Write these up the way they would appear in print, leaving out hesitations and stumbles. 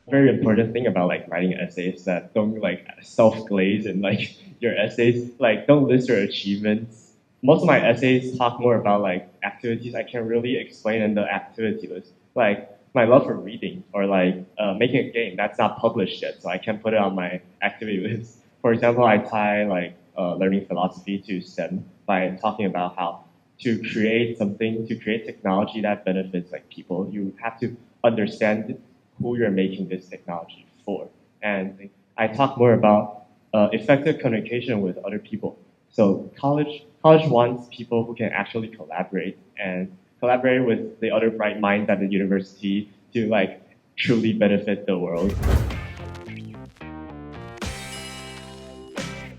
very important thing about like writing essays that don't like self-glaze and like your essays like don't list your achievements. Most of my essays talk more about like activities I can really explain in the activity list, like my love for reading or like making a game that's not published yet, so I can put it on my activity list. For example, I tie like learning philosophy to STEM by talking about how to create something, to create technology that benefits like people, you have to understand who you're making this technology for. And I talk more about effective communication with other people. So college wants people who can actually collaborate and collaborate with the other bright minds at the university to like truly benefit the world.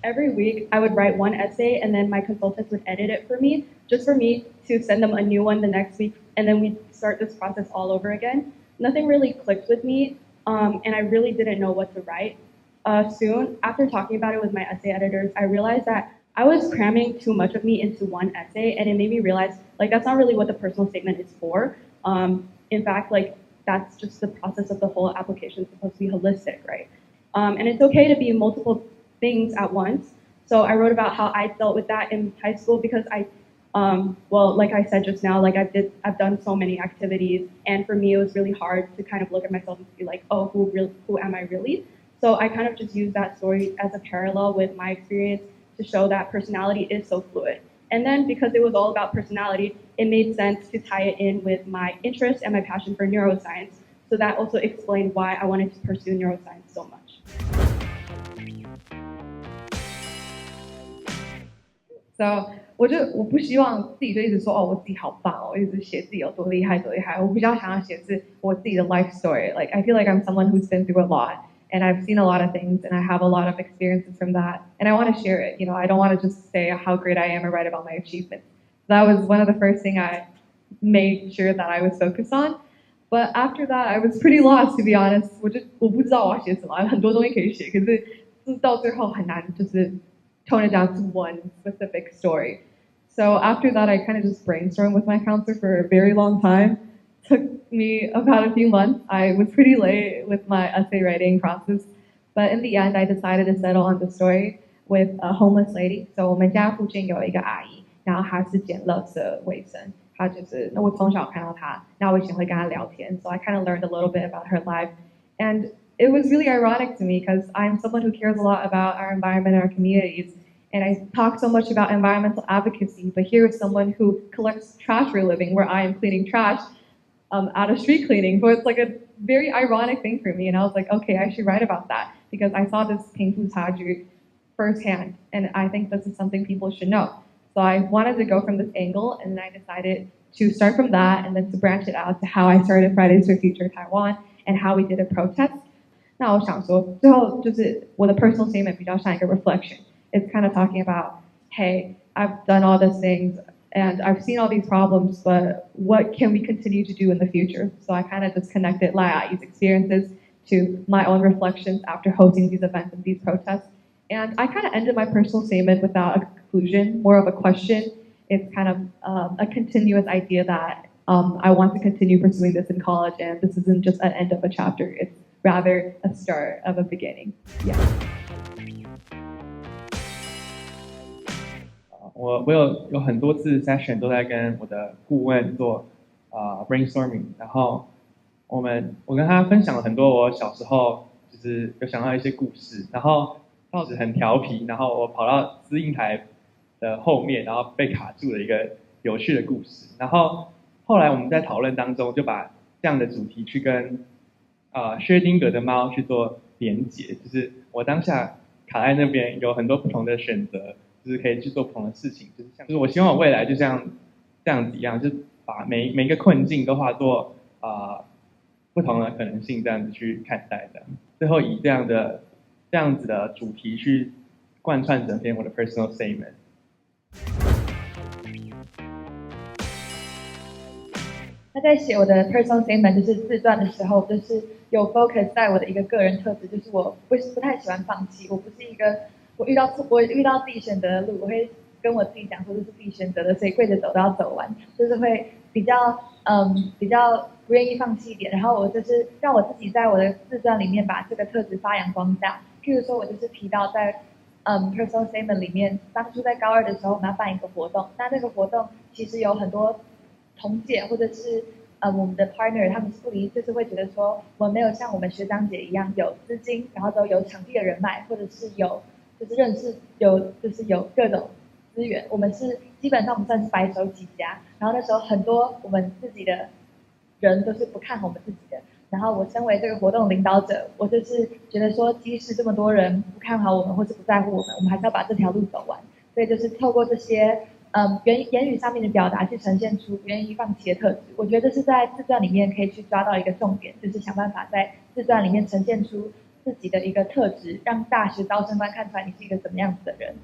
Every week, I would write one essay, and then my consultants would edit it for me, just for me to send them a new one the next week, and then we'd start this process all over again. Nothing really clicked with me, and I really didn't know what to write. Soon, after talking about it with my essay editors, I realized that I was cramming too much of me into one essay, and it made me realize, like, that's not really what the personal statement is for. In fact, like, that's just the process of the whole application is supposed to be holistic, right? And it's okay to be multiple things at once. So I wrote about how I dealt with that in high school because well, like I said just now, like I've done so many activities, and for me it was really hard to kind of look at myself and be like, oh, who am I really? So I kind of just used that story as a parallel with my experience to show that personality is so fluid. And then because it was all about personality, it made sense to tie it in with my interest and my passion for neuroscience. So that also explained why I wanted to pursue neuroscience so much. So 我不希望自己就一直说我自己好棒我一直写自己有多厉害多厉害。我比较想要写是我自己的 life story. Like I feel like I'm someone who's been through a lot, and I've seen a lot of things, and I have a lot of experiences from that, and I want to share it. You know, I don't want to just say how great I am or write about my achievements. That was one of the first things I made sure that I was focused on. But after that, I was pretty lost, to be honest. 我不知道我要写什么，很多东西可以写，可是到最后很难就是tone it down to one specific story. So after that, I kind of just brainstormed with my counselor for a very long time. Took me about a few months. I was pretty late with my essay writing process, but in the end, I decided to settle on the story with a homeless lady. So 我们家附近有一个阿姨，然后她是捡垃圾卫生。她就是我从小看到她，那我以前会跟她聊天， so I kind of learned a little bit about her life, and it was really ironic to me because I'm someone who cares a lot about our environment and our communities. And I talk so much about environmental advocacy, but here is someone who collects trash for a living, where I am cleaning trash out of street cleaning. So it's like a very ironic thing for me. And I was like, okay, I should write about that because I saw this painful tragedy firsthand. And I think this is something people should know. So I wanted to go from this angle, and then I decided to start from that and then to branch it out to how I started Fridays for Future Taiwan and how we did a protest. 那我想说，最后就是我的 personal statement 比较像一个 reflection. It's kind of talking about, hey, I've done all these things and I've seen all these problems, but what can we continue to do in the future? So I kind of just connected Lai's experiences to my own reflections after hosting these events and these protests. And I kind of ended my personal statement without a conclusion, more of a question. It's kind of a continuous idea that I want to continue pursuing this in college, and this isn't just an end of a chapter. It's rather a start of a beginning. Yeah. 我有很多次 session 都在跟我的顾问做brainstorming， 然后我跟他分享了很多我小时候就是有想到一些故事，然后当时很调皮，然后我跑到资映台的后面，然后被卡住了一个有趣的故事，然后后来我们在讨论当中就把这样的主题去跟薛丁格的猫去做连结，就是我当下卡在那边有很多不同的选择。就是可以去做不同的事情，就是我希望我未来就像这样子一样，就把每一个困境都化作不同的可能性，这样子去看待的。最后以这样子的主题去贯穿整篇我的 personal statement。那在写我的 personal statement 就是自传的时候，就是有 focus 在我的一个个人特质，就是我不太喜欢放弃，我不是一个。我遇到自己选择的路，我会跟我自己讲说这是自己选择的，所以跪着走都要走完，就是会比较不愿意放弃一点，然后我就是让我自己在我的自传里面把这个特质发扬光大。譬如说，我就是提到在personal statement 里面，当初在高2的时候，我们要办一个活动，那个活动其实有很多同届或者是我们的 partner 他们是不理，就是会觉得说我们没有像我们学长姐一样有资金，然后都有场地的人脉，或者是有就是认识就是有各种资源，我们是基本上我们算是白手起家，然后那时候很多我们自己的人都是不看好我们自己的，然后我身为这个活动领导者，我就是觉得说，即使这么多人不看好我们或是不在乎我们，我们还是要把这条路走完。所以就是透过这些言语上面的表达，去呈现出不愿意放弃的特质。我觉得这是在自传里面可以去抓到一个重点，就是想办法在自传里面呈现出自己的一个特质，让大学招生官看出来你是一个怎么样子的人。